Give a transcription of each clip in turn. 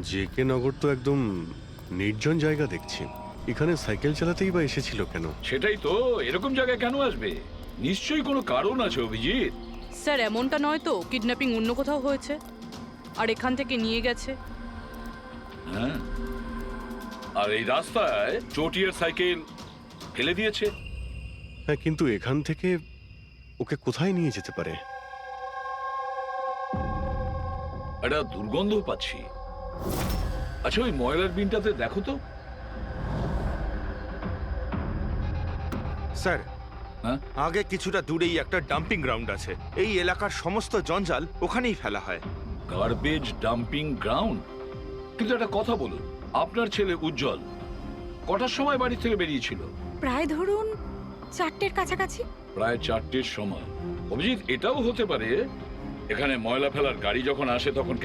JK নগর তো একদম নির্জন জায়গা দেখছি। এখানে সাইকেল চালাতেই বা এসেছিল কেন? সেটাই তো, এরকম জায়গায় কেন আসবে? নিশ্চয়ই কোনো কারণ আছে অভিজিৎ। স্যার এমনটা নয় তো কিডন্যাপিং অন্য কোথাও হয়েছে আর এখান থেকে নিয়ে গেছে? হ্যাঁ, আর এই রাস্তায় চটিয়ার সাইকেল ফেলে দিয়েছে। হ্যাঁ, কিন্তু এখান থেকে ওকে কোথায় নিয়ে যেতে পারে? একটা দুর্গন্ধ পাচ্ছি। আচ্ছা, ওই ময়লার বিনটাতে দেখো তো। স্যার, হ্যাঁ, আগে কিছুটা দূরেই একটা ডাম্পিং গ্রাউন্ড আছে। এই এলাকার সমস্ত জঞ্জাল ওখানেই ফেলা হয়। Garbage dumping ground. কিন্তু একটা কথা বলুন, আপনার ছেলে উজ্জ্বল কটার সময় বাড়ি থেকে বেরিয়েছিল? প্রায় ধরুন 4টের কাছাকাছি। প্রায় 4টের সময়। অভিজিৎ, এটাও হতে পারে এখানে ময়লা ফেলার গাড়ি যখন আসে তখন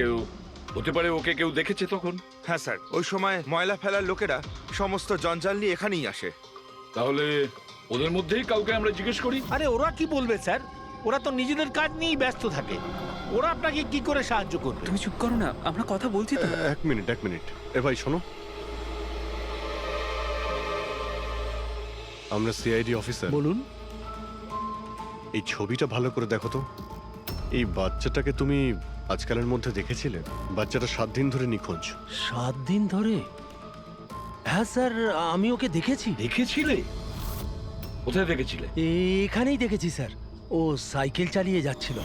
হতে পারে ওকে কেউ দেখেছে তখন। হ্যাঁ স্যার, ওই সময় ময়লা ফেলার লোকেরা সমস্ত জঞ্জাল নিয়ে এখানেই আসে। তাহলে ওদের মধ্যেই কাউকে আমরা জিজ্ঞেস করি। আরে ওরা কি বলবে স্যার? ওরা তো নিজেদের কাজ নিয়েই ব্যস্ত থাকে। ওরা আপনাকে কি করে সাহায্য করবে? তুমি চুপ করো না, আমরা কথা বলছি তো। এক মিনিট। এ ভাই শোনো, আমরা সিআইডি অফিসার। বলুন। এই ছবিটা ভালো করে দেখো তো। এই বাচ্চাটাকে তুমি আজকালের মধ্যে দেখেছিলে? বাচ্চাটা 7 দিন ধরে নিখোঁজ। 7 দিন ধরে? হ্যাঁ স্যার, আমি ওকে দেখেছি। দেখেছিলে? কোথায় দেখেছিলে? এখানেই দেখেছি স্যার। ও সাইকেল চালিয়ে যাচ্ছিল।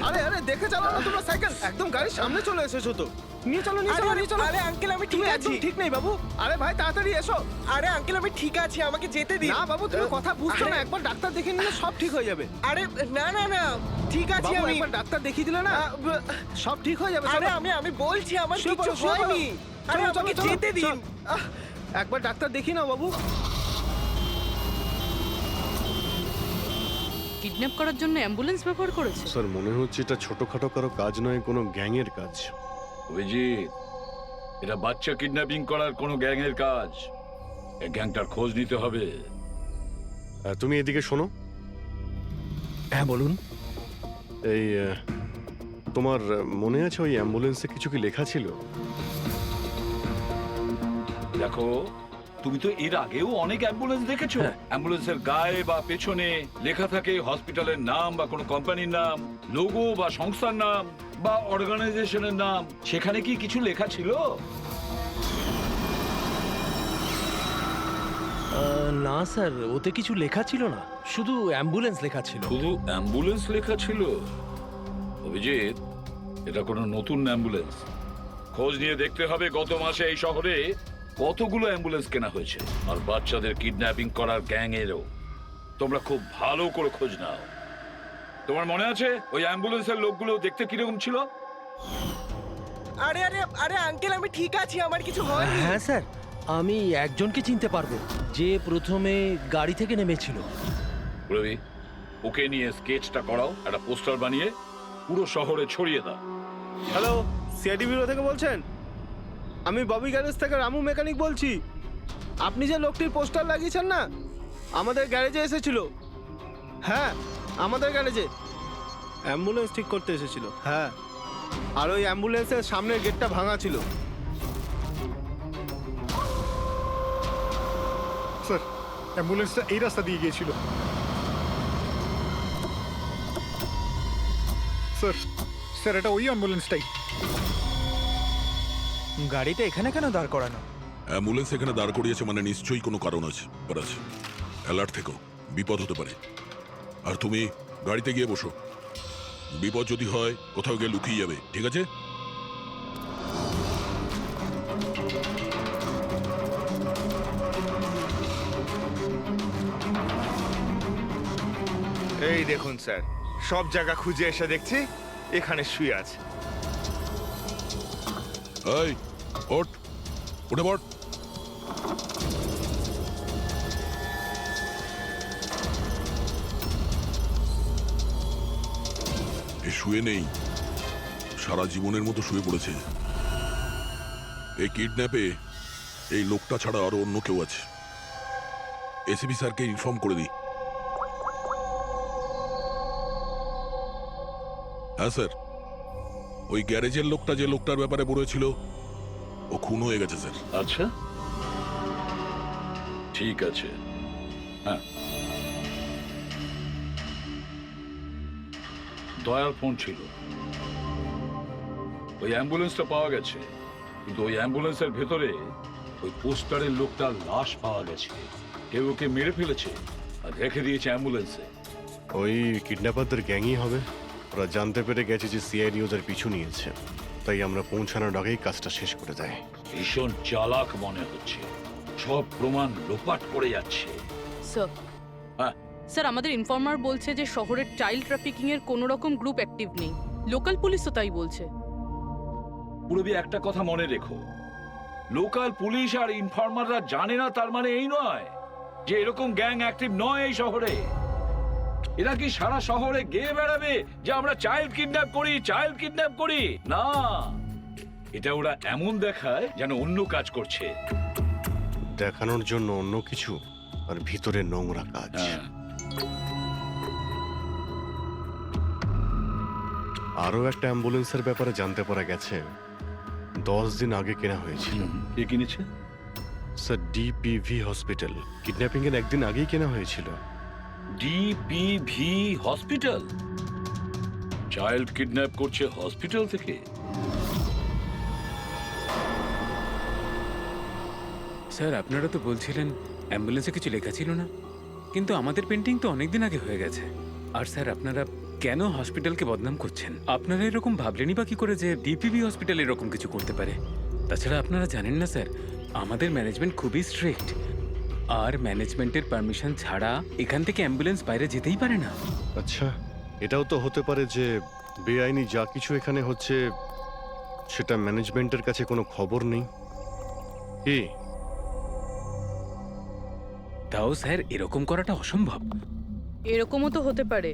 আরে আরে দেখে চালাও না তোমরা সাইকেল, একদম গাড়ির সামনে চলে এসেছো তো। নিয়ে চলো নিয়ে চলো নিয়ে চলো। আরে আঙ্কেল আমি ঠিক তুমি আছি। একদম ঠিক নেই বাবু। আরে ভাই তাড়াতাড়ি এসো। আরে আঙ্কেল আমি ঠিক আছি, আমাকে যেতে দিন। না বাবু, তুমি কথা বুঝছো না। আরে- একবার ডাক্তার দেখিয়ে নিলে সব ঠিক হয়ে যাবে। আরে না না না, ঠিক আছে বাবু আমি। একবার ডাক্তার দেখিয়ে দিলে না সব ঠিক হয়ে যাবে। আরে চলো। আমি বলছি আমার শুয়ে কিছু পড়ো, শুয়ে পড়ো। হয়নি। আরে চলো, চলো, আমাকে চলো, যেতে দিন। চলো। একবার ডাক্তার দেখিয়ে নাও বাবু। কিডন্যাপ করার জন্য অ্যাম্বুলেন্স ব্যবহার করেছে? স্যার, মনে হচ্ছে এটা ছোটখাটো কারো কাজ নয়, কোনো গ্যাংয়ের কাজ। অভিজিৎ, এটা বাচ্চা কিডন্যাপিং করার কোনো গ্যাংয়ের কাজ। এই গ্যাংটার খোঁজ নিতে হবে। তুমি এদিকে শোনো। হ্যাঁ বলুন। এই তোমার মনে আছে ওই অ্যাম্বুলেন্সে কিছু কি লেখা ছিল? দেখো, তুমি তো এর আগেও অনেক অ্যাম্বুলেন্স দেখেছো। অ্যাম্বুলেন্সের গায়ে বা পেছনে লেখা থাকে হসপিটালের নাম বা কোনো কোম্পানির নাম, লোগো বা সংস্থার নাম বা অর্গানাইজেশনের নাম। সেখানে কি কিছু লেখা ছিল? না স্যার, ওতে কিছু লেখা ছিল না, শুধু অ্যাম্বুলেন্স লেখা ছিল। শুধু অ্যাম্বুলেন্স লেখা ছিল? অভিজিৎ, এটা কোনো নতুন অ্যাম্বুলেন্স। খোঁজ নিয়ে দেখতে হবে গত মাসে এই শহরে কতগুলো অ্যাম্বুলেন্স কেনা হয়েছে। আর বাচ্চাদের কিডন্যাপিং করার গ্যাং এরও তোমরা খুব ভালো করে খোঁজ নাও। তোমার মনে আছে ওই অ্যাম্বুলেন্সের লোকগুলো দেখতে কিরকম ছিল? আরে আরে আরে আঙ্কেল আমি ঠিক আছি, আমার কিছু হয়নি। হ্যাঁ স্যার, আমি একজনকে চিনতে পারবো, যে প্রথমে গাড়ি থেকে নেমেছিল। রবি, ওকে নিয়ে স্কেচটা করাও, একটা পোস্টার বানিয়ে পুরো শহরে ছড়িয়ে দাও। হ্যালো, সিআইডি ব্যুরো থেকে বলছেন? আমি ববি গ্যারেজ থেকে রামু মেকানিক বলছি। আপনি যে লোকটির পোস্টার লাগিয়েছেন না, আমাদের গ্যারেজে এসেছিল। হ্যাঁ, আমাদের গ্যারেজে অ্যাম্বুলেন্স ঠিক করতে এসেছিল। হ্যাঁ, আর ওই অ্যাম্বুলেন্সের সামনের গেটটা ভাঙা ছিল। স্যার, অ্যাম্বুলেন্সটা এই রাস্তা দিয়ে গিয়েছিল। স্যার স্যার এটা ওই অ্যাম্বুলেন্সটাই। গাড়িটা এখানে কেন দাঁড় করানো? অ্যাম্বুলেন্স এখানে দাঁড় করিয়েছে মানে নিশ্চয়ই কোনো কারণ আছে। অ্যালার্ট থেকো, বিপদ হতে পারে। আর তুমি গাড়িতে গিয়ে বসো। বিপদ যদি হয় কোথাও গিয়ে লুকিয়ে যাবে, ঠিক আছে? এই দেখুন স্যার, সব জায়গা খুঁজে এসে দেখছি এখানে শুয়ে আছে। এই ওঠ, উঠে পড়। এ শুয়ে নেই, সারা জীবনের মতো শুয়ে পড়েছে। এই কিডন্যাপে এই লোকটা ছাড়া আরো অন্য কেউ আছে। এসিপি স্যারকে ইনফর্ম করে দিই। হ্যাঁ স্যার, ওই গ্যারেজের লোকটা যে লোকটার ব্যাপারে বলেছিল ও খুন হয়ে গেছে স্যার। আচ্ছা, ঠিক আছে। হ্যাঁ, দয়ার ফোন ছিল। ওই অ্যাম্বুলেন্সটা পাওয়া গেছে, কিন্তু ওই অ্যাম্বুলেন্সের ভেতরে ওই পোস্টারের লোকটার লাশ পাওয়া গেছে। কেউ ওকে মেরে ফেলেছে আর রেখে দিয়েছে অ্যাম্বুলেন্সে। ওই কিডন্যাপারদের গ্যাংই হবে। ওরা জানতে পেরে গেছে যে সিআইডি ওদের পিছু নিয়েছে, তাই আমরা পৌঁছানোর আগেই কাজটা শেষ করে দেয়। ভীষণ চালাক মনে হচ্ছে, সব প্রমাণ লোপাট করে যাচ্ছে। স্যার, হ্যাঁ, স্যার আমাদের ইনফর্মার বলছে যে শহরের চাইল্ড ট্রাফিকিং এর কোনো রকম গ্রুপ অ্যাক্টিভ নেই। লোকাল পুলিশও তাই বলছে। পুরবি একটা কথা মনে রেখো, লোকাল পুলিশ আর ইনফর্মাররা জানে না তার মানে এই নয় যে এরকম গ্যাং অ্যাক্টিভ নয় এই শহরে। এরা কি সারা শহরে গেয়ে বেড়াবে যে আমরা চাইল্ড কিডন্যাপ করি, চাইল্ড কিডন্যাপ করি? না, এটা ওরা এমন দেখায় যেন অন্য কাজ করছে। দেখানোর জন্য অন্য কিছু আর ভিতরে নোংরা কাজ। হ্যাঁ, আরও একটা অ্যাম্বুলেন্সের ব্যাপারে জানতে পারা গেছে 10 দিন আগে কেনা হয়েছিল। কে কিনেছে? Sir, ডিপিভি hospital. কিডন্যাপিং এর একদিন আগেই কেনা হয়েছিল। ডিপিভি হসপিটাল চাইল্ড কিডন্যাপ করছে হসপিটাল থেকে? স্যার, আপনারা তো বলছিলেন অ্যাম্বুলেন্সে কিছু লেখা ছিল না, কিন্তু আমাদের পেন্টিং তো অনেকদিন আগে হয়ে গেছে। আর স্যার, আপনারা কেন হসপিটালকে বদনাম করছেন? আপনারা এরকম ভাবলেনই বা কি করে যে ডিপিভি হসপিটাল এরকম কিছু করতে পারে? তাছাড়া আপনারা জানেন না স্যার, আমাদের ম্যানেজমেন্ট খুবই স্ট্রিক্ট, আর ম্যানেজমেন্টের পারমিশন ছাড়া এখান থেকে অ্যাম্বুলেন্স বাইরে যেতেই পারে না। আচ্ছা, এটাও তো হতে পারে যে বেআইনি যা কিছু এখানে হচ্ছে সেটা ম্যানেজমেন্টের কাছে কোনো খবর নেই। কি? তাও স্যার, এরকম করাটা অসম্ভব। এরকমও তো হতে পারে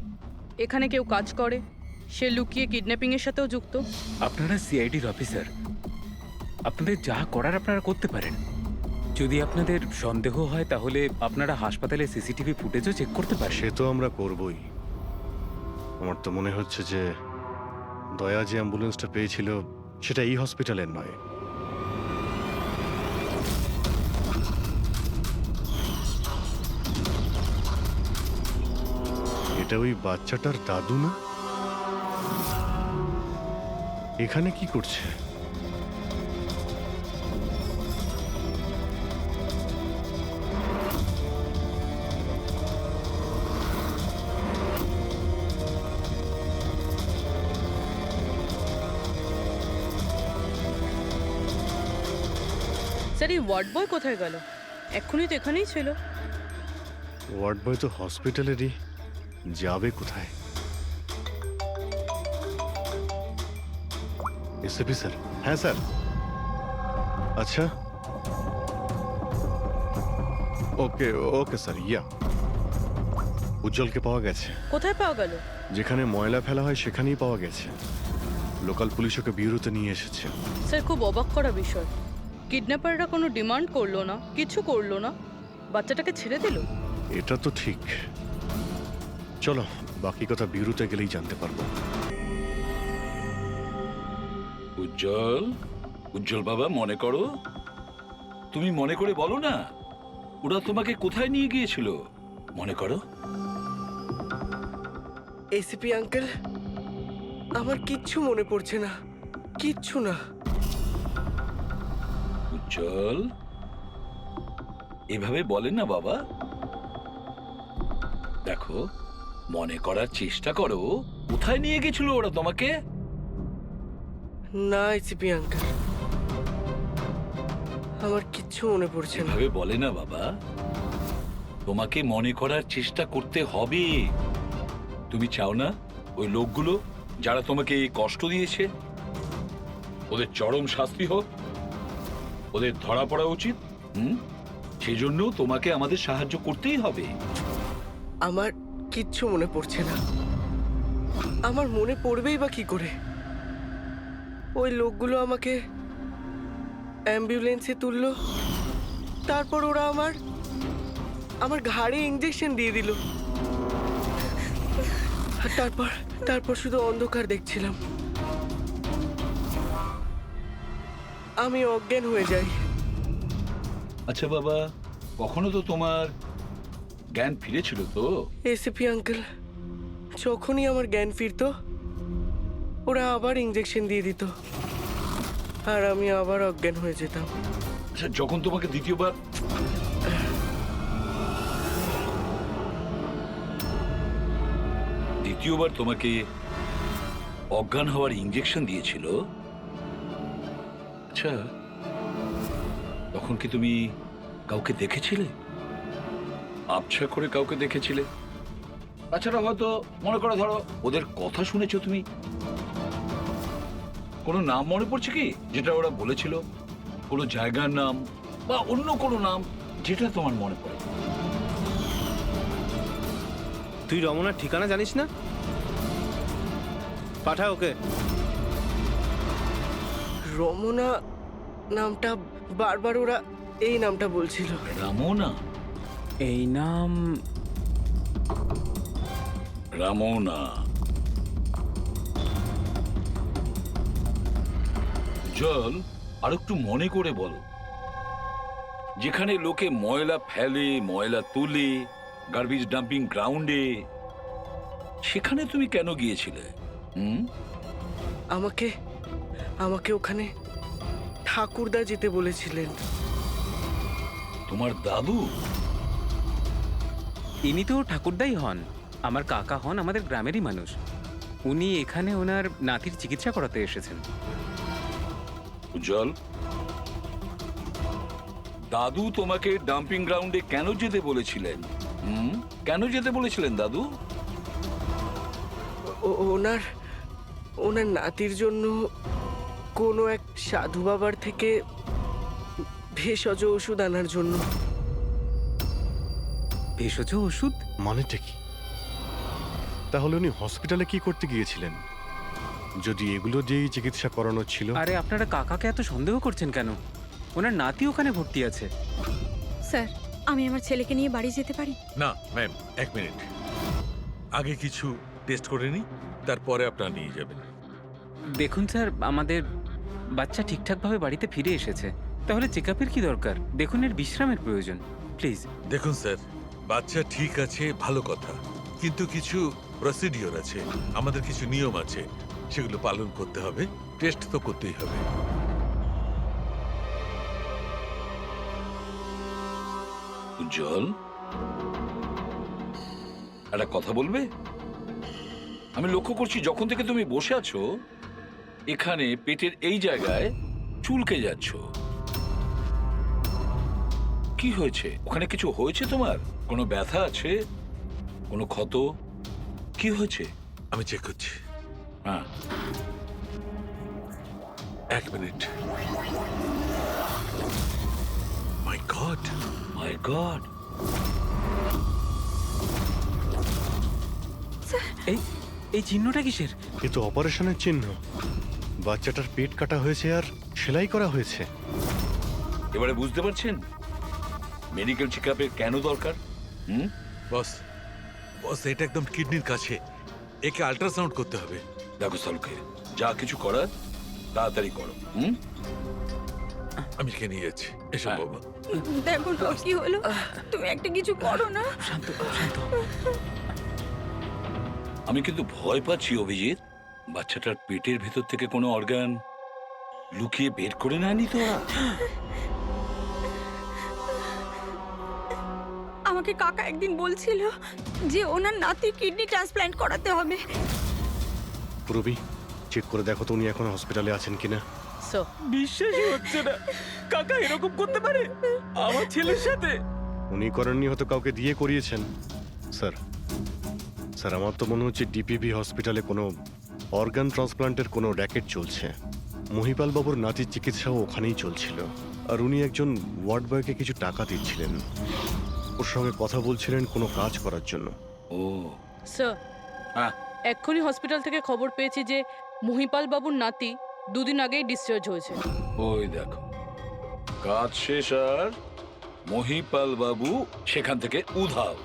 এখানে কেউ কাজ করে, সে লুকিয়ে কিডন্যাপিং এর সাথেও যুক্ত। আপনারা সিআইডির অফিসার, আপনাদের যা করার আপনারা করতে পারেন। যদি আপনাদের সন্দেহ হয় তাহলে আপনারা হাসপাতালে সিসিটিভি ফুটেজও চেক করতে পারেন। সে তো আমরা করবই। আমার তো মনে হচ্ছে যে দয়া যে অ্যাম্বুলেন্সটা পেয়েছিল সেটা এই হসপিটালের নয়। এটা ওই বাচ্চাটার দাদু না? এখানে কি করছে? স্যার, এই ওয়ার্ড বয় কোথায় গেল? এক্ষুনি তো এখানেই ছিল। ওয়ার্ড বয় তো হসপিটালেরই, যাবে কোথায়? SP sir? হ্যাঁ স্যার। আচ্ছা, ওকে ওকে স্যার। ইয়া, উজ্জ্বলকে পাওয়া গেছে। কোথায় পাওয়া গেল? যেখানে ময়লা ফেলা হয় সেখানেই পাওয়া গেছে। লোকাল পুলিশ ওকে বিউরোতে নিয়ে এসেছে। স্যার, খুব অবাক করা বিষয়, কিডন্যাপাররা কোনো ডিমান্ড করলো না, কিছু করলো না, বাচ্চাটাকে ছেড়ে দিল। এটা তো ঠিক। চলো, বাকি কথা বিউরোতে গেলেই জানতে পারবো। উজ্জ্বল, উজ্জ্বল বাবা, মনে করো, তুমি মনে করে বলো না ওরা তোমাকে কোথায় নিয়ে গিয়েছিল? মনে করো। এসিপি আঙ্কেল, আমার কিচ্ছু মনে পড়ছে না, কিচ্ছু না। উজ্জ্বল, এভাবে বলেন না বাবা। দেখো, মনে করার চেষ্টা করো, কোথায় নিয়ে গেছিল ওরা তোমাকে? না এসিপি আঙ্কেল, আমার কিচ্ছু মনে পড়ছে না। এভাবে বলে না বাবা, তোমাকে মনে করার চেষ্টা করতে হবে। তুমি চাও না ওই লোকগুলো যারা তোমাকে এই কষ্ট দিয়েছে ওদের চরম শাস্তি হোক, ওদের ধরা পড়া উচিত? সেজন্য তোমাকে আমাদের সাহায্য করতেই হবে। আমার কিচ্ছু মনে পড়ছে না। আমার মনে পড়বেই বা কি করে? ওই লোকগুলো আমাকে অ্যাম্বুলেন্সে তুললো, তারপর ওরা আমার ঘাড়ে ইঞ্জেকশন দিয়ে দিল। আর তারপর শুধু অন্ধকার দেখছিলাম। আমি অজ্ঞান হয়ে যাই। আচ্ছা বাবা, কখনো তো তোমার জ্ঞান ফিরেছিল তো? এসিপি আঙ্কেল, যখনই আমার জ্ঞান ফিরতো ওরা আবার ইঞ্জেকশন দিয়ে দিত, আর আমি আবার অজ্ঞান হয়ে যেতাম। আচ্ছা, যখন তোমাকে দ্বিতীয়বার তোমাকে অজ্ঞান হওয়ার ইঞ্জেকশন দিয়েছিল, আচ্ছা তখন কি তুমি কাউকে দেখেছিলে? আবছা করে কাউকে দেখেছিলে? তাছাড়া হয়তো মনে করো, ধরো ওদের কথা শুনেছো তুমি, কোনো নাম মনে পড়ছে কি যেটা ওরা বলেছিল? কোনো জায়গার নাম বা অন্য কোনো নাম যেটা তোমার মনে পড়ে? তুই রমনার ঠিকানা জানিস না? পাঠা ওকে। রমনা নামটা বারবার ওরা এই নামটা বলছিল। রামোনা? এই নাম রামোনা। জল, আর একটু মনে করে বলো, যেখানে লোকে ময়লা ফেলে, ময়লা তুলে, গার্বেজ ডাম্পিং গ্রাউন্ডে, সেখানে তুমি কেন গিয়েছিলে? আমাকে ওখানে ঠাকুরদা যেতে বলেছিলেন। তোমার দাদু? ইনি তো ঠাকুরদাই হন, আমার কাকা হন, আমাদের গ্রামেরই মানুষ। উনি এখানে ওনার নাতির চিকিৎসা করাতে এসেছেন। উজ্জ্বল, দাদু তোমাকে ডাম্পিং গ্রাউন্ডে কেন যেতে বলেছিলেন? কেন যেতে বলেছিলেন দাদু? ওনার নাতির জন্য কোনো এক সাধু বাবার থেকে ভেষজ ওষুধ আনার জন্য। ভেষজ ওষুধ মানেটা কি? তাহলে উনি হসপিটালে কি করতে গিয়েছিলেন যদি এগুলো দিয়েই চিকিৎসা করানো ছিল? আরে আপনারা কাকাকে এত সন্দেহ করছেন কেন? ওনার নাতি ওখানে ভর্তি আছে। স্যার, আমি আমার ছেলেকে নিয়ে বাড়ি যেতে পারি? না ম্যাম, এক মিনিট, আগে কিছু টেস্ট করে নিই, তারপরে আপনারা নিয়ে যাবেন। দেখুন স্যার, আমাদের বাচ্চা ঠিকঠাকভাবে বাড়িতে ফিরে এসেছে, তাহলে চেক আপের কি দরকার? দেখুন, এর বিশ্রামের প্রয়োজন, প্লিজ। দেখুন স্যার, বাচ্চা ঠিক আছে, ভালো কথা, কিন্তু কিছু প্রসিডিওর আছে, আমাদের কিছু নিয়ম আছে, সেগুলো পালন করতে হবে, টেস্ট তো করতেই হবে। উজ্জ্বল, একটা কথা বলবে? আমি লক্ষ্য করছি যখন থেকে তুমি বসে আছো এখানে, পেটের এই জায়গায় চুলকে যাচ্ছ। কি হয়েছে? ওখানে কিছু হয়েছে তোমার? কোনো ব্যথা আছে? কোনো ক্ষত? কি হয়েছে? আমি চেক করছি। হ্যাঁ, এক মিনিট। মাই গড, মাই গড। এই চিহ্নটা কিসের? এ তো অপারেশনের চিহ্ন। বাচ্চাটার পেট কাটা হয়েছে আর সেলাই করা হয়েছে। এবারে বুঝতে পারছেন মেডিকেল চেকআপের কেন দরকার? বস, এটা একদম কিডনির কাছে, একে আল্ট্রাসাউন্ড করতে হবে। দেখো সালুকে, যা কিছু করার তাড়াতাড়ি করো। আমি কে নিয়ে যাচ্ছি, এসো হ্যাঁ। বাবা। দেখো তোর কি হলো, তুমি একটা কিছু করো না। শান্ত শান্ত। আমি কিন্তু ভয় পাচ্ছি অভিজিৎ, বাচ্চাটার পেটের ভেতর থেকে কোনো অর্গান লুকিয়ে বের করে নেয়নি তো ওরা? আমাকে কাকা একদিন বলছিল যে ওনার নাতির কিডনি ট্রান্সপ্ল্যান্ট করাতে হবে। পুরবি, চেক করে দেখো তো উনি এখন হসপিটালে আছেন কিনা। স্যার, বিশ্বাসই হচ্ছে না, কাকা এরকম করতে পারে আমার ছেলের সাথে। উনি করেননি, হয়তো কাউকে দিয়ে করিয়েছেন। স্যার, আমার তো মনে হচ্ছে ডিপিভি হসপিটালে কোনো অর্গান ট্রান্সপ্লান্টের কোনো র্যাকেট চলছে। মহিপাল বাবুর নাতির চিকিৎসাও ওখানেই চলছিল, আর উনি একজন ওয়ার্ড বয়কে কিছু টাকা দিচ্ছিলেন, ওর সঙ্গে কথা বলছিলেন কোনো কাজ করার জন্য। ও স্যার, হ্যাঁ, এক্ষুনি হসপিটাল থেকে খবর পেয়েছি যে মহিপাল বাবুর নাতি 2 দিন আগেই ডিসচার্জ হয়েছে। ওই দেখো, কাজ শেষ আর মহিপাল বাবু সেখান থেকে উধাও।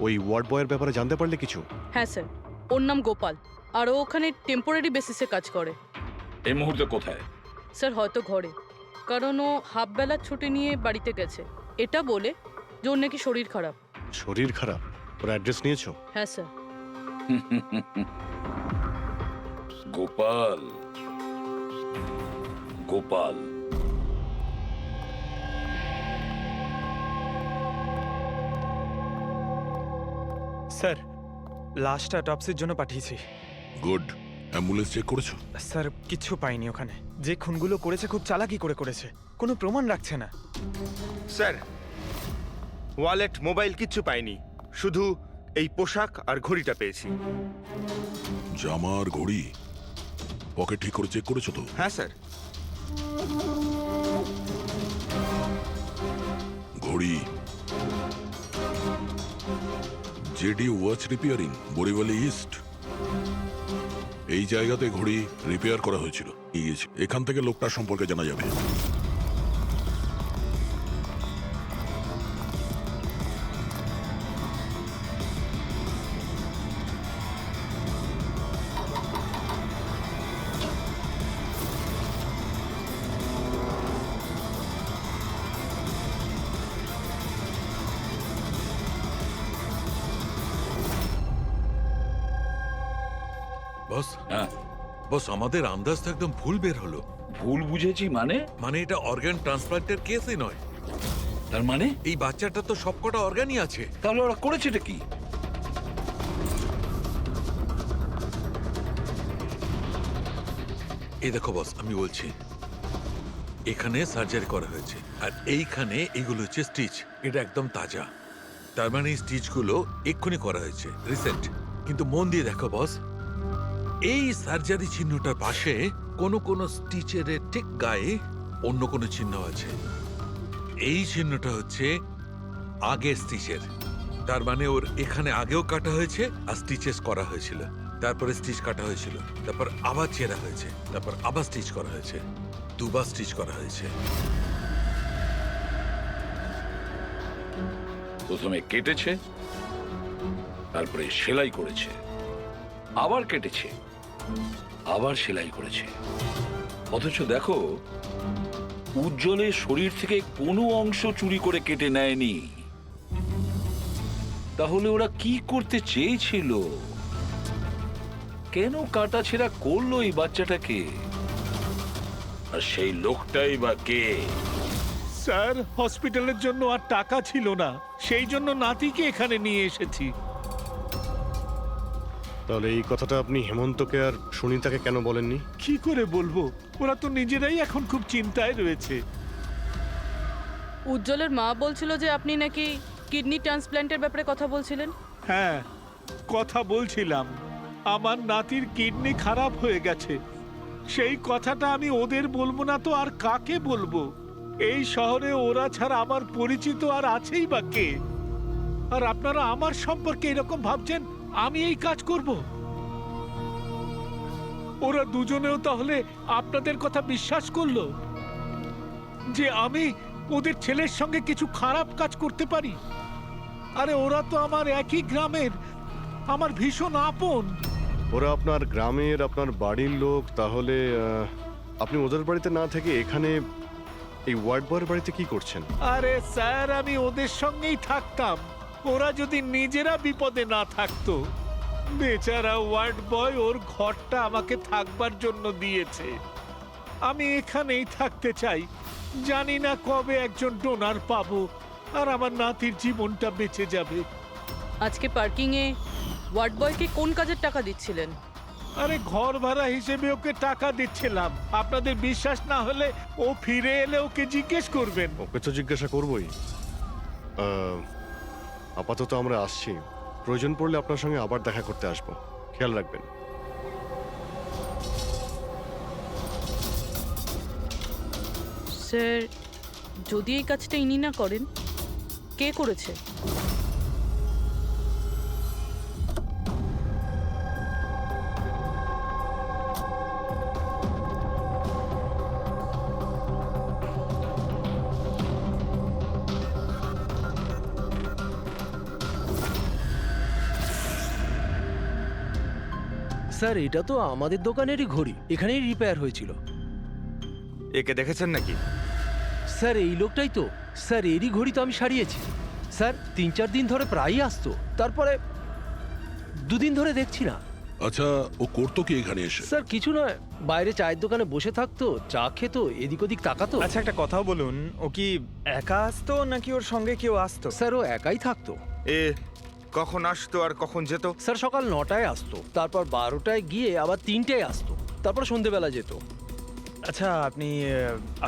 ওই ওয়ার্ড বয়ের ব্যাপারে জানতে পারলে কিছু? হ্যাঁ স্যার, ওর নাম গোপাল, আর ও ওখানে টেম্পোরারি বেসিসে কাজ করে। এই মুহূর্তে কোথায়? স্যার হয়তো ঘরে, কারণ ও হাফ বেলার ছুটি নিয়ে বাড়িতে গেছে, এটা বলে যে ওর নাকি শরীর খারাপ। শরীর খারাপ? ওর অ্যাড্রেস নিয়েছো? হ্যাঁ স্যার। গোপাল, গোপাল স্যার, লাশটা অটপসির জন্য পাঠিয়েছি। গুড। অ্যাম্বুলেন্স চেক করেছো? স্যার কিচ্ছু পাইনি ওখানে। যে খুনগুলো করেছে খুব চালাকি করে করেছে, কোনো প্রমাণ রাখছে না। স্যার, ওয়ালেট মোবাইল কিচ্ছু পাইনি, শুধু এই পোশাক আর ঘড়িটা পেয়েছি। জামা আর ঘড়ি পকেট ঠিক করে চেক করেছো তো? হ্যাঁ স্যার। ঘড়ি জেডি ওয়াচ রিপেয়ারিং, বরিওয়ালি ইস্ট। এই জায়গাতে ঘড়ি রিপেয়ার করা হয়েছিল। এখান থেকে লোকটার সম্পর্কে জানা যাবে। বস, হ্যাঁ বস, আমাদের আন্দাজ তো একদম ভুল বের হলো। ভুল বুঝেছি মানে? মানে এটা অর্গান ট্রান্সপ্লান্টের কেসই নয়। তার মানে এই বাচ্চাটা তো সবকটা অর্গানই আছে। তাহলে ওরা করেছেটা কি? এই দেখো বস, আমি বলছি, এখানে সার্জারি করা হয়েছে আর এইখানে এগুলো হচ্ছে স্টিচ। এটা একদম তাজা, তার মানে এই স্টিচগুলো এক্ষুনি করা হয়েছে, রিসেন্ট। কিন্তু মন দিয়ে দেখো বস, এই সার্জারি চিহ্নটার পাশে কোনো কোনো স্টিচের ঠিক গায়ে অন্য কোনো চিহ্ন আছে। এই চিহ্নটা হচ্ছে আগের স্টিচের, তার মানে ওর এখানে আগেও কাটা হয়েছে আর স্টিচেস করা হয়েছিল, তারপরে স্টিচ কাটা হয়েছিল, তারপর আবার চেরা হয়েছে, তারপর আবার স্টিচ করা হয়েছে, দুবার স্টিচ করা হয়েছে। প্রথমে কেটেছে, তারপরে সেলাই করেছে, আবার কেটেছে, আবার সেলাই করেছে। অথচ দেখো, উজ্জ্বলের শরীর থেকে কোনো অংশ চুরি করে কেটে নেয়নি। তাহলে ওরা কি করতে চেয়েছিল? কেন কাটাছেঁড়া করলো এই বাচ্চাটাকে? আর সেই লোকটাই বা কে? স্যার, হসপিটালের জন্য আর টাকা ছিল না, সেই জন্য নাতিকে এখানে নিয়ে এসেছি। তাহলে এই কথাটা আপনি হেমন্তকে আর সুনিতাকে কেন বলেননি? কি করে বলবো, ওরা তো নিজেরাই এখন খুব চিন্তায় রয়েছে। উজ্জ্বলের মা বলছিল যে আপনি নাকি কিডনি ট্রান্সপ্ল্যান্টের ব্যাপারে কথা বলছিলেন। হ্যাঁ, কথা বলছিলাম। আমার নাতির কিডনি খারাপ হয়ে গেছে, সেই কথাটা আমি ওদের বলবো না তো আর কাকে বলবো? এই শহরে ওরা ছাড়া আমার পরিচিত আর আছেই বা কে? আর আপনারা আমার সম্পর্কে এরকম ভাবছেন আমি এই কাজ করব? ওরা দুজনেও তাহলে আপনাদের কথা বিশ্বাস করলো যে আমি ওদের ছেলের সঙ্গে কিছু খারাপ কাজ করতে পারি? আরে ওরা তো আমার একই গ্রামের, আমার ভীষণ আপন। ওরা আপনার গ্রামের, আপনার বাড়ির লোক, তাহলে আপনি ওদের বাড়িতে না থেকে এখানে এই ওয়ার্ড বয়ের বাড়িতে কি করছেন? আরে স্যার, আমি ওদের সঙ্গেই থাকতাম, ওরা যদি নিজেরা বিপদে না থাকতো। বেচারা ওয়ার্ড বয় ওর ঘরটা আমাকে থাকবার জন্য দিয়েছে। আমি এখানেই থাকতে চাই, জানি না কবে একজন ডোনার পাবো আর আমার নাতির জীবনটা বেঁচে যাবে। আজকে পার্কিংয়ে ওয়ার্ড বয়কে কোন কাজের টাকা দিচ্ছিলেন? আরে ঘর ভাড়া হিসেবে ওকে টাকা দিচ্ছিলাম। আপনাদের বিশ্বাস না হলে ও ফিরে এলে ওকে জিজ্ঞেস করবেন। ওকে তো জিজ্ঞাসা করবই। আপাতত আমরা আসছি, প্রয়োজন পড়লে আপনার সঙ্গে আবার দেখা করতে আসবো, খেয়াল রাখবেন। স্যার, যদি এই কাজটা ইনি না করেন, কে করেছে? স্যার এটা তো আমাদের দোকানেরই ঘড়ি, এখানেই রিপেয়ার হয়েছিল। একে দেখেছেন নাকি? স্যার এই লোকটাই তো, স্যার এরই ঘড়ি তো আমি সারিয়েছি। স্যার 3-4 দিন ধরে প্রায়ই আসতো, তারপরে 2 দিন ধরে দেখছি না। আচ্ছা, ও করতো কি এখানে এসে? স্যার কিছু নয়, বাইরে চায়ের দোকানে বসে থাকতো, চা খেতো, এদিক ওদিক তাকাতো। আচ্ছা একটা কথাও বলুন, ও কি একা আসতো নাকি ওর সঙ্গে কেউ আসতো? স্যার ও একাই থাকতো। এ কখন আসতো আর কখন যেত? স্যার সকাল 9টায় আসতো, তারপর 12টায় গিয়ে আবার 3টায় আসতো, তারপর সন্ধেবেলা যেত। আচ্ছা আপনি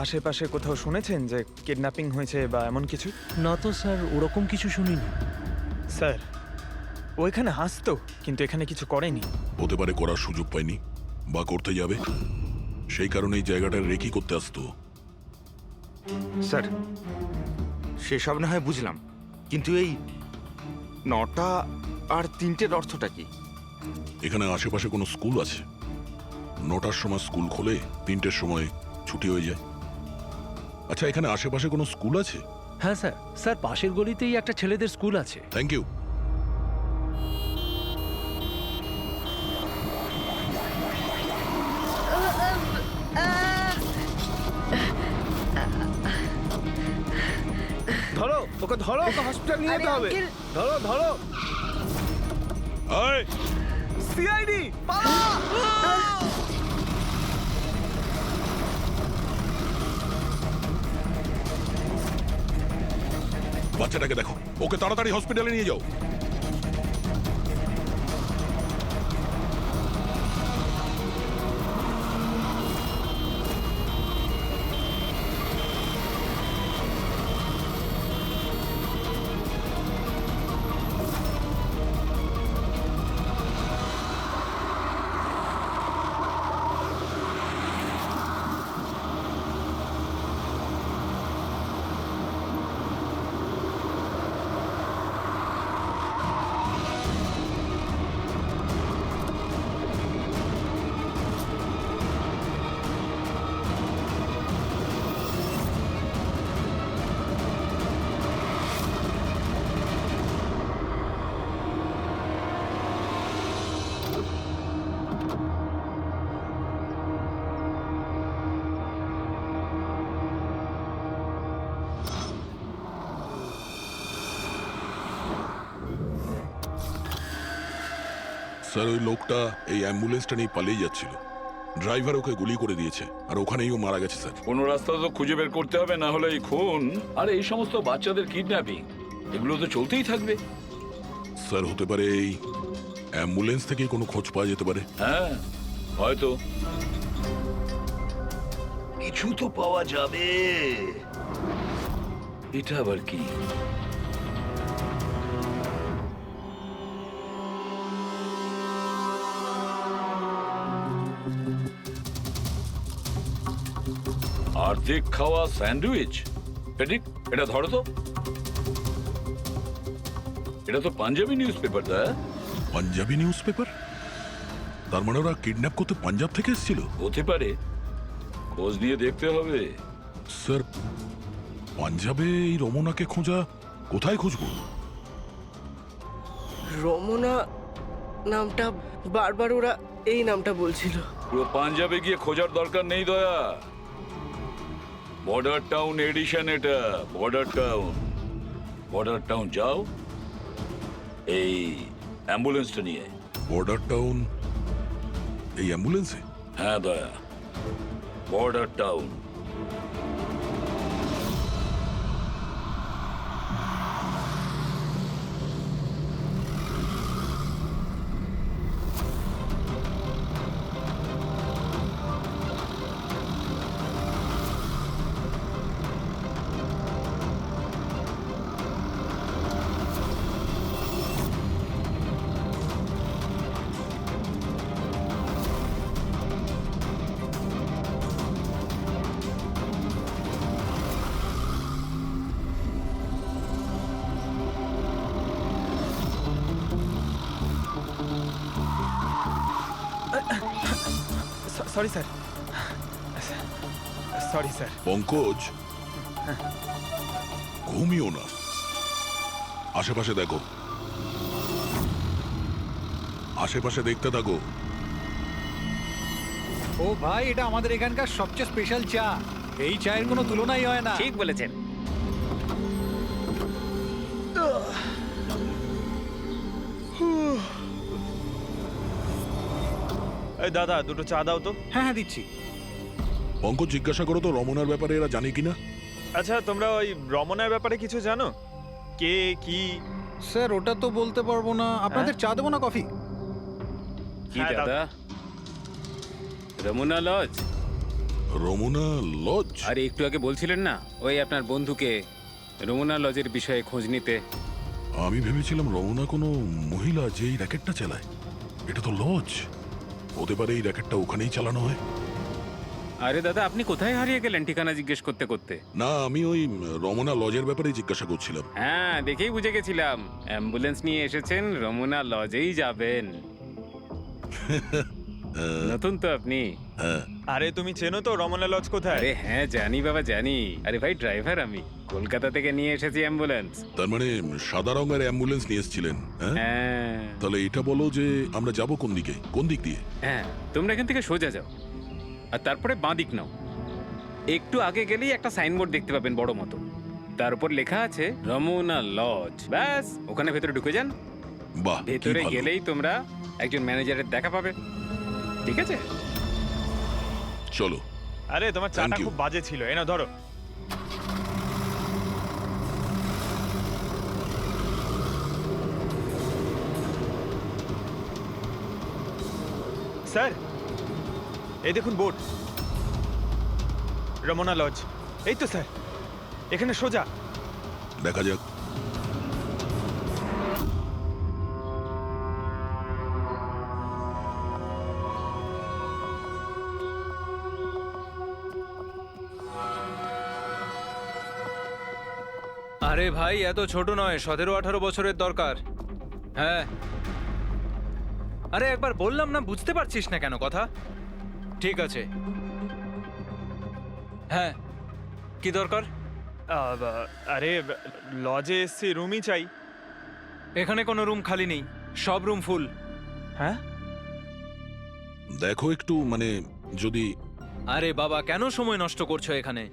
আশেপাশে কোথাও শুনেছেন যে কিডন্যাপিং হয়েছে বা এমন কিছু? না তো স্যার, ওরকম কিছু শুনিনি। স্যার ও এখানে আসতো কিন্তু এখানে কিছু করেনি। হতে পারে করার সুযোগ পায়নি বা করতে যাবে, সেই কারণে এই জায়গাটা রেকি করতে আসতো। স্যার সেসব না হয় বুঝলাম, কিন্তু এই 9টা আর 3টের অর্থটা কি? এখানে আশেপাশে কোনো স্কুল আছে? 9টার সময় স্কুল খোলে, 3টের সময় ছুটি হয়ে যায়। আচ্ছা, এখানে আশেপাশে কোনো স্কুল আছে? হ্যাঁ স্যার, স্যার পাশের গলিতেই একটা ছেলেদের স্কুল আছে। Thank you. ধরো ওকে, ধরো ওকে, হসপিটাল নিয়ে যেতে হবে। ধরো ধরো। আয় সিআইডি বাচ্চাটাকে দেখো, ওকে তাড়াতাড়ি হসপিটালে নিয়ে যাও। স্যার, ওই লোকটা এই অ্যাম্বুলেন্সটা নিয়ে পালিয়ে যাচ্ছিল। ড্রাইভার ওকে গুলি করে দিয়েছে আর ওখানেই ও মারা গেছে স্যার। কোনো রাস্তা তো খুঁজে বের করতে হবে, না হলে এই খুন আর এই সমস্ত বাচ্চাদের কিডন্যাপিং এগুলো তো চলতেই থাকবে। স্যার হতে পারে এই অ্যাম্বুলেন্স থেকে কোনো খোঁজ পাওয়া যেতে পারে। হ্যাঁ হয়তো কিছু তো পাওয়া যাবে। এটা আবার কি? আর্ধেক খাওয়া স্যান্ডউইচ। পেডিক, এটা ধরো তো। এটা তো পাঞ্জাবি নিউজ পেপার। দা পাঞ্জাবি নিউজ পেপার? তার মানে ওরা কিডন্যাপ করতে পাঞ্জাব থেকে এসেছিল? হতে পারে, খোঁজ নিয়ে দেখতে হবে। স্যার পাঞ্জাবে এই রমনাকে খোঁজা, কোথায় খুঁজবো? রমনা নামটা বারবার ওরা এই নামটা বলছিল। পুরো পাঞ্জাবে গিয়ে খোঁজার দরকার নেই দয়া। বর্ডার টাউন এডিশন এটা, বর্ডার টাউন। বর্ডার টাউন যাও এই অ্যাম্বুলেন্সটা নিয়ে। বর্ডার টাউন এই অ্যাম্বুলেন্সে? হ্যাঁ Daya, border town. Sorry sir, sorry sir. Pankaj, ঘুমিও না, আশেপাশে দেখো, আশেপাশে দেখতে থাকো। ও ভাই, এটা আমাদের এখানকার সবচেয়ে স্পেশাল চা। এই চায়ের কোনো তুলনাই হয় না। ঠিক বলেছেন। এই দাদা, দুটো চা দাও তো। হ্যাঁ হ্যাঁ, দিচ্ছি। পঙ্কজ, জিজ্ঞাসা করো তো রমনার ব্যাপারে এরা জানে কিনা। আচ্ছা, তোমরা ওই রমনার ব্যাপারে কিছু জানো? কে কি? স্যার, ওটা তো বলতে পারবো না। আপনাদের চা দেবো না কফি? কি হ্যাঁ, দাদা? রমনা লজ? রমনা লজ? আরে একটু আগে বলছিলেন না ওই আপনার বন্ধুকে রমনা লজের বিষয়ে খোঁজ নিতে। আমি ভেবেছিলাম রমনা কোনো মহিলা যে এই র্যাকেটটা চালায়। এটা তো লজ, হতে পারে এই র্যাকেটটা ওখানেই চালানো হয়। আরে দাদা, আপনি কোথায় হারিয়ে গেলেন ঠিকানা জিজ্ঞেস করতে করতে? না, আমি ওই রমনা লজের ব্যাপারে জিজ্ঞাসা করছিলাম। হ্যাঁ, দেখেই বুঝে গেছিলাম অ্যাম্বুলেন্স নিয়ে এসেছেন, রমনা লজেই যাবেন। নতুন তো আপনি? হ্যাঁ। আরে তুমি চেনো তো রমনা লজ কোথায়? আরে হ্যাঁ, জানি বাবা জানি। আরে ভাই, ড্রাইভার আমি, কলকাতা থেকে নিয়ে এসেছি অ্যাম্বুলেন্স। তার মানে সাদা রঙের অ্যাম্বুলেন্স নিয়ে এসেছিলেন? হ্যাঁ। হ্যাঁ তাহলে এটা বলো যে আমরা যাব কোন দিকে, কোন দিক দিয়ে? হ্যাঁ, তোমরা এখান থেকে সোজা যাও আর তারপরে বাঁ দিক নাও। একটু আগে গেলেই একটা সাইনবোর্ড দেখতে পাবেন বড় মতো, তার উপর লেখা আছে রমনা লজ। ব্যাস, ওখানে ভেতরে ঢুকে যান। বাহ, ভেতরে গেলেই তোমরা একজন ম্যানেজারের দেখা পাবে। ঠিক আছে, চলো। আরে তোমার চাটা খুব বাজে ছিল, এ না ধরো। স্যার, এই দেখুন বোর্ড, রমনা লজ। এই তো স্যার, এখানে সোজা। দেখা যাক। আরে ভাই, এত ছোট নয়, 17-18 বছরের দরকার। হ্যাঁ। আরে একবার বললাম না, বুঝতে পারছিস না কেন কথা? ঠিক আছে। হ্যাঁ, কি দরকার? আরে লজে এসছি, রুমই চাই। এখানে কোনো রুম খালি নেই, সব রুম ফুল। হ্যাঁ? দেখো একটু, মানে যদি... আরে বাবা, কেন সময় নষ্ট করছো এখানে?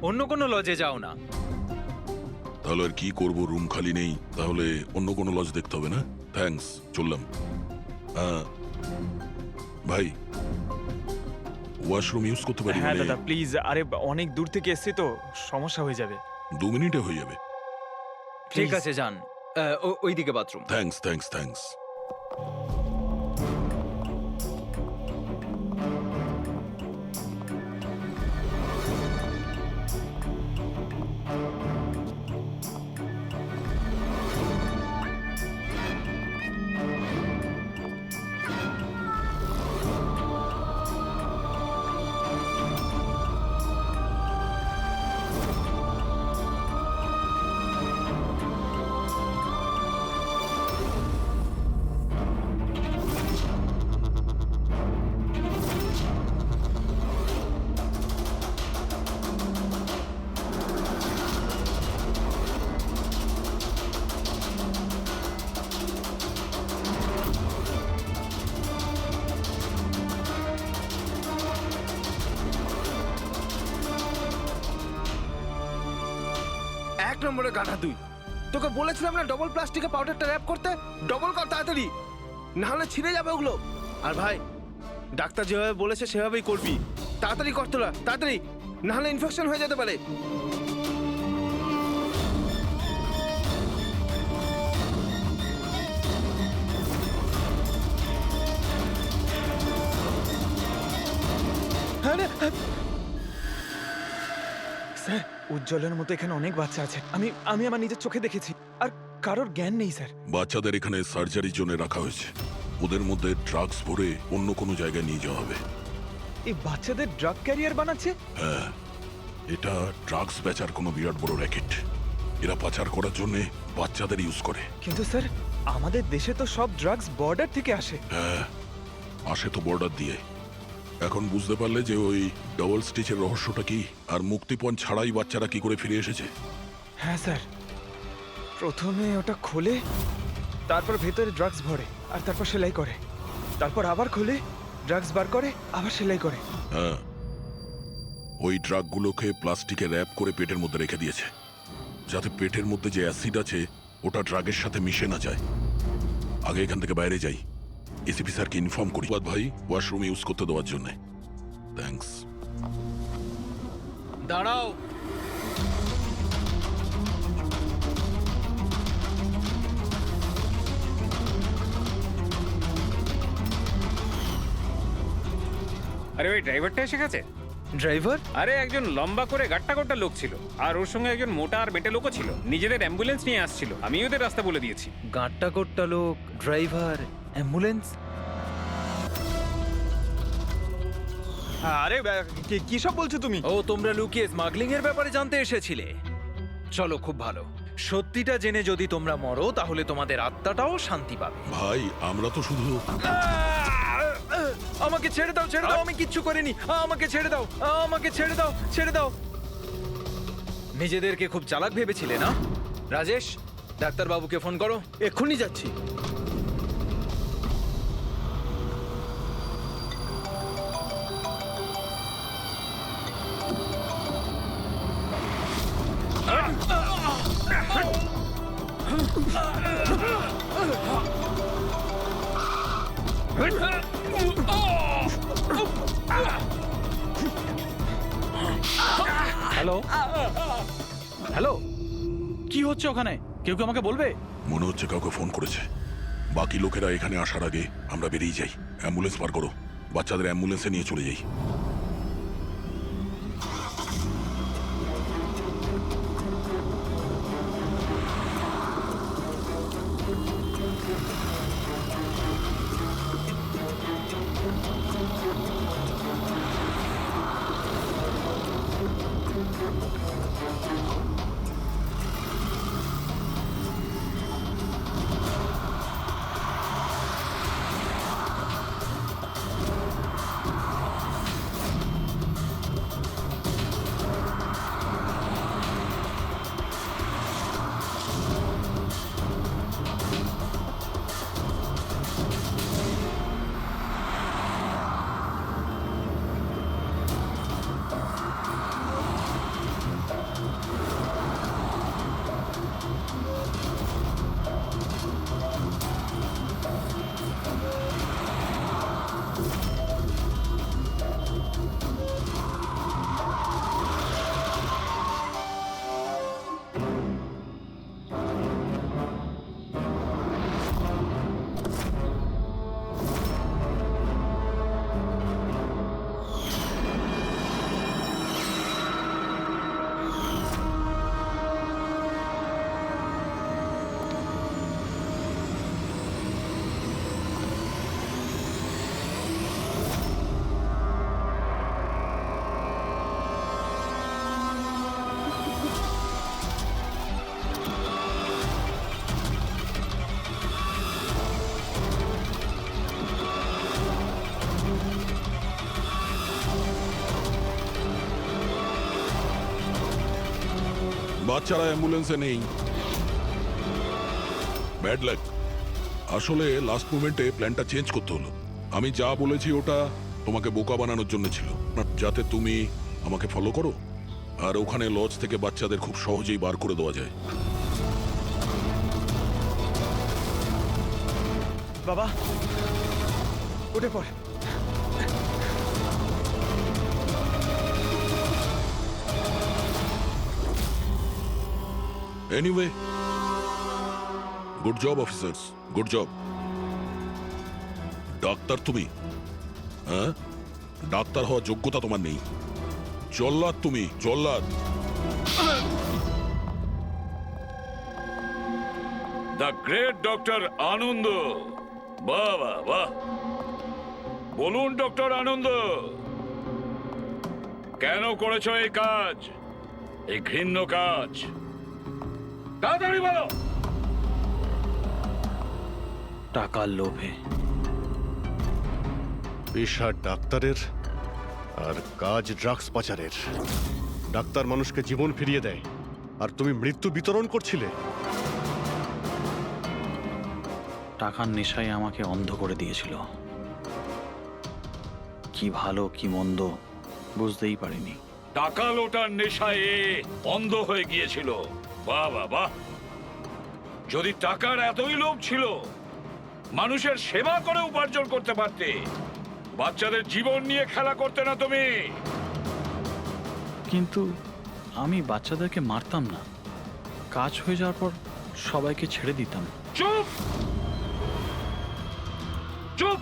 অন্য কোনো লজে যাও না। তাহলে আর কি করবো, রুম খালি নেই, তাহলে অন্য কোনো লজ দেখতে হবে না? থ্যাঙ্কস, চললাম। ভাই, ওয়াশরুম ইউজ করতে পারি? হ্যাঁ দাদা, প্লিজ। আরে অনেক দূর থেকে এসছি তো, সমস্যা হয়ে যাবে। 2 মিনিটে হয়ে যাবে। ঠিক আছে, যান। ওইদিকে বাথরুম। Thanks, thanks, thanks. এক নম্বরে গাধা তুই। তোকে বলেছিলাম না ডবল প্লাস্টিকে পাউডারটা র‍্যাপ করতে? ডবল কর তাড়াতাড়ি, না হলে ছিঁড়ে যাবে ওগুলো। আর ভাই, ডাক্তার যেভাবে বলেছে সেভাবেই করবি। তাড়াতাড়ি কর তোরা, তাড়াতাড়ি, না হলে ইনফেকশন হয়ে যেতে পারে। স্যার, উজ্জ্বলের মতো এখানে অনেক বাচ্চা আছে। আমি আমার নিজের চোখে দেখেছি, আর কারোর জ্ঞান নেই স্যার। বাচ্চাদের এখানে সার্জারির জন্য রাখা হয়েছে। ওদের মধ্যে ড্রাগস ভরে অন্য কোনো জায়গায় নিয়ে যাওয়া হবে। এই বাচ্চাদের ড্রাগ ক্যারিয়ার বানাচ্ছে? হ্যাঁ, এটা ড্রাগস বেচার কোনো বিরাট বড় র্যাকেট। এরা পাচার করার জন্য বাচ্চাদের ইউজ করে। কিন্তু স্যার, আমাদের দেশে তো সব ড্রাগস বর্ডার থেকে আসে। হ্যাঁ, আসে তো বর্ডার দিয়ে। এখন বুঝতে পারলে যে ওই ডবল স্টিচের রহস্যটা কি, আর মুক্তিপণ ছাড়াই বাচ্চারা কি করে ফিরে এসেছে? হ্যাঁ স্যার, প্রথমে ওটা খোলে, তারপর ভেতরে ড্রাগস ভরে, আর তারপর সেলাই করে, তারপর আবার খোলে, ড্রাগস বার করে আবার সেলাই করে। হ্যাঁ, ওই ড্রাগগুলোকে প্লাস্টিকে র্যাপ করে পেটের মধ্যে রেখে দিয়েছে, যাতে পেটের মধ্যে যে অ্যাসিড আছে ওটা ড্রাগের সাথে মিশে না যায়। আগে এখান থেকে বাইরে যাই, এসিপি স্যারকে ইনফর্ম করি ভাই ওয়াশরুম ইউজ করতে দেওয়ার জন্য। থ্যাঙ্কস। দাঁড়াও, আরে ওই ড্রাইভারটা এসে গেছে। ড্রাইভার? আরে একজন লম্বা করে গাট্টা গোট্টা লোক ছিল, আর ওর সঙ্গে একজন মোটা আর বেটে লোকও ছিল। নিজেদের অ্যাম্বুলেন্স নিয়ে আসছিল, আমি ওদের রাস্তা বলে দিয়েছি। গাঁটটা কোট্টা লোক, ড্রাইভার, অ্যাম্বুলেন্স। আরে কি সব বলছো তুমি? ও, তোমরা লুকিয়ে স্মাগলিং এর ব্যাপারে জানতে এসেছিলে? চলো, খুব ভালো। সত্যিটা জেনে যদি তোমরা মরো তাহলে তোমাদের আত্মাটাও শান্তি পাবে। ভাই আমরা তো শুধু আমাকে ছেড়ে দাও, ছেড়ে দাও, আমি কিচ্ছু করিনি। আমাকে ছেড়ে দাও, আমাকে ছেড়ে দাও, ছেড়ে দাও। নিজেদেরকে খুব চালাক ভেবেছিলে না? রাজেশ, ডাক্তার বাবুকে ফোন করো। এক্ষুনি যাচ্ছি। হ্যালো হ্যালো, কি হচ্ছে ওখানে? কেউ কি আমাকে বলবে? মনে হচ্ছে কাউকে ফোন করেছে। বাকি লোকেরা এখানে আসার আগে আমরা বেরিয়ে যাই। অ্যাম্বুলেন্স পার করো, বাচ্চাদের অ্যাম্বুলেন্সে নিয়ে চলে যাই। বাচ্চারা অ্যাম্বুলেন্সে নেই। Bad luck. আসলে লাস্ট মোমেন্টে প্ল্যানটা চেঞ্জ করতে হলো। আমি যা বলেছি ওটা তোমাকে বোকা বানানোর জন্য ছিল, যাতে তুমি আমাকে ফলো করো, আর ওখানে লজ থেকে বাচ্চাদের খুব সহজেই বার করে দেওয়া যায়। বাবা, উঠে পড়। Anyway, good job officers, good job. Doctor তুমি? হ্যাঁ, ডাক্তার হওয়ার যোগ্যতা তোমার নেই। জল্লাদ তুমি, জল্লাদ। দ্য গ্রেট ডক্টর আনন্দ। বাহ বাহ বাহ, বলুন ডক্টর আনন্দ, কেন করেছো এই কাজ, এই ঘৃণ্য কাজ? তাড়াতাড়ি বলো। টাকার লোভে। পেশা ডাক্তারের আর কাজ ড্রাগস পাচারের। ডাক্তার মানুষকে জীবন ফিরিয়ে দেয়, আর তুমি মৃত্যু বিতরণ করছিলে। টাকার নেশায় আমাকে অন্ধ করে দিয়েছিল। কি ভালো কি মন্দ বুঝতেই পারিনি। টাকা লোটার নেশায় এ অন্ধ হয়ে গিয়েছিল। বাহ বাহ বাহ! যদি টাকার এতই লোভ ছিল, মানুষের সেবা করে উপার্জন করতে পারতে। বাচ্চাদের জীবন নিয়ে খেলা করতে না তুমি। কিন্তু আমি বাচ্চাদেরকে মারতাম না, কাজ হয়ে যাওয়ার পর সবাইকে ছেড়ে দিতাম। চুপ চুপ!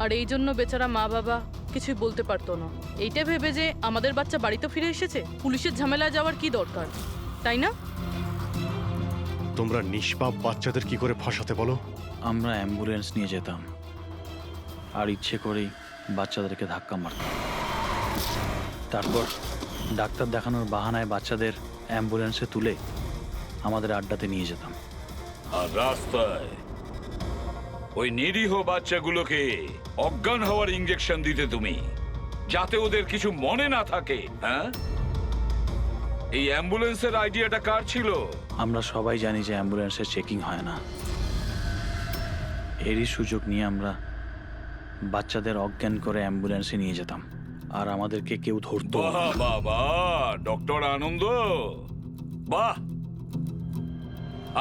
আর এই জন্য বেচারা মা বাবা কিছুই বলতে পারতো না। এইটা ভেবে যে আমাদের বাচ্চা বাড়িতে ফিরে এসেছে, পুলিশের ঝামেলায় যাওয়ার কি দরকার, তাই না? তোমরা নিষ্পাপ বাচ্চাদের কি করে ফাঁসাতে বলো? আমরা অ্যাম্বুলেন্স নিয়ে যেতাম আর ইচ্ছে করেই বাচ্চাদেরকে ধাক্কা মারতাম। তারপর ডাক্তার দেখানোর বাহানায় বাচ্চাদের অ্যাম্বুলেন্সে তুলে আমাদের আড্ডাতে নিয়ে যেতাম। আর রাস্তায় ওই নিরীহ বাচ্চাগুলোকে অজ্ঞান হওয়ার ইঞ্জেকশন দিতে তুমি, যাতে ওদের কিছু মনে না থাকে। হ্যাঁ, এই অ্যাম্বুলেন্সের আইডিয়াটা কার ছিল? আমরা সবাই জানি যে অ্যাম্বুলেন্সের চেকিং হয় না। এরই সুযোগ নিয়ে আমরা বাচ্চাদের অজ্ঞান করে অ্যাম্বুলেন্সে নিয়ে যেতাম আর আমাদেরকে কেউ ধরতো না। বাহ বাহ বাহ! ডক্টর আনন্দ, বাহ!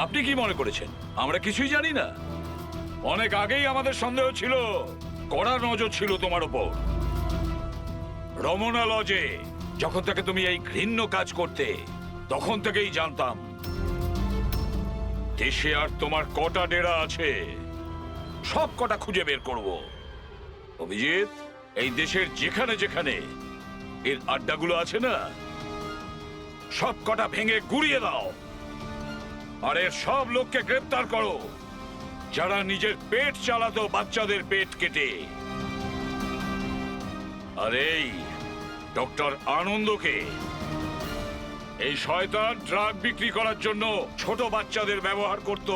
আপনি কি মনে করেছেন আমরা কিছুই জানি না? অনেক আগেই আমাদের সন্দেহ ছিল, কড়া নজর ছিল তোমার ওপর। রমনা লজে যখন থেকে তুমি এই ঘৃণ্য কাজ করতে, তখন থেকেই জানতাম দেশে আর তোমার কটা ডেরা আছে সব কটা খুঁজে বের করব। অভিজিৎ, এই দেশের যেখানে যেখানে এর আড্ডাগুলো আছে না, সব কটা ভেঙে গুড়িয়ে দাও। আর এর সব লোককে গ্রেফতার করো যারা নিজের পেট চালাতো বাচ্চাদের পেট কেটে। আর এই ডক্টর আনন্দকে, এই শয়তান ড্রাগ বিক্রি করার জন্য ছোট বাচ্চাদের ব্যবহার করত।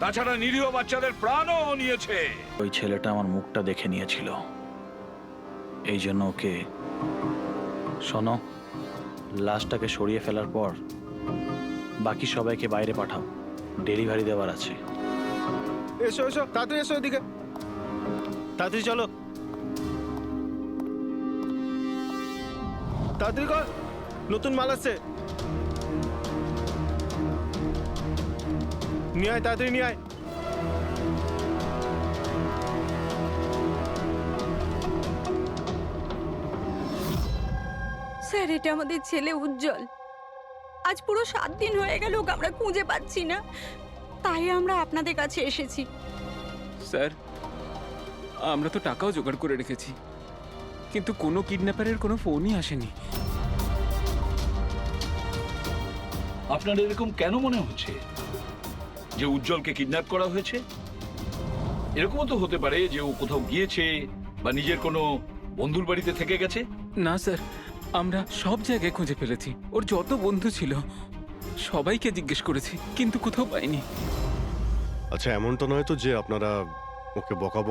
তাছাড়া নিরীহ বাচ্চাদের প্রাণও নিয়েছে। ওই ছেলেটা আমার মুখটা দেখে নিয়েছিল, এই জন্য ওকে। শোনো, লাশটাকে সরিয়ে ফেলার পর বাকি সবাইকে বাইরে পাঠাও, ডেলিভারি দেওয়ার আছে। এসো এসো, তাড়াতাড়ি এসো এদিকে, তাড়াতাড়ি চলো, তাড়াতাড়ি কর, নতুন মাল আসছে। নিয়ে আয়, তাড়াতাড়ি নিয়ে আয়। স্যার, এটা আমাদের ছেলে উজ্জ্বল। আজ পুরো 7 দিন হয়ে গেল ওকে আমরা খুঁজে পাচ্ছি না, তাই আমরা আপনাদের কাছে এসেছি। স্যার, আমরা তো টাকাও জোগাড় করে রেখেছি, কিন্তু কোনো কিডন্যাপারের কোনো ফোনই আসেনি। আপনার এরকম কেন মনে হচ্ছে যে উজ্জ্বলকে কিডন্যাপ করা হয়েছে? এরকমও তো হতে পারে যে ও কোথাও গিয়েছে বা নিজের কোনো বন্ধুর বাড়িতে থেকে গেছে। না স্যার, আমরা সব জায়গায় খুঁজে ফেলেছি। ওর যত বন্ধু ছিল সবাইকে জিজ্ঞেস করেছি, কিন্তু কোথাও পাইনি। আচ্ছা, এমনটা নয় তো যে আপনারা ওকে বকাবকি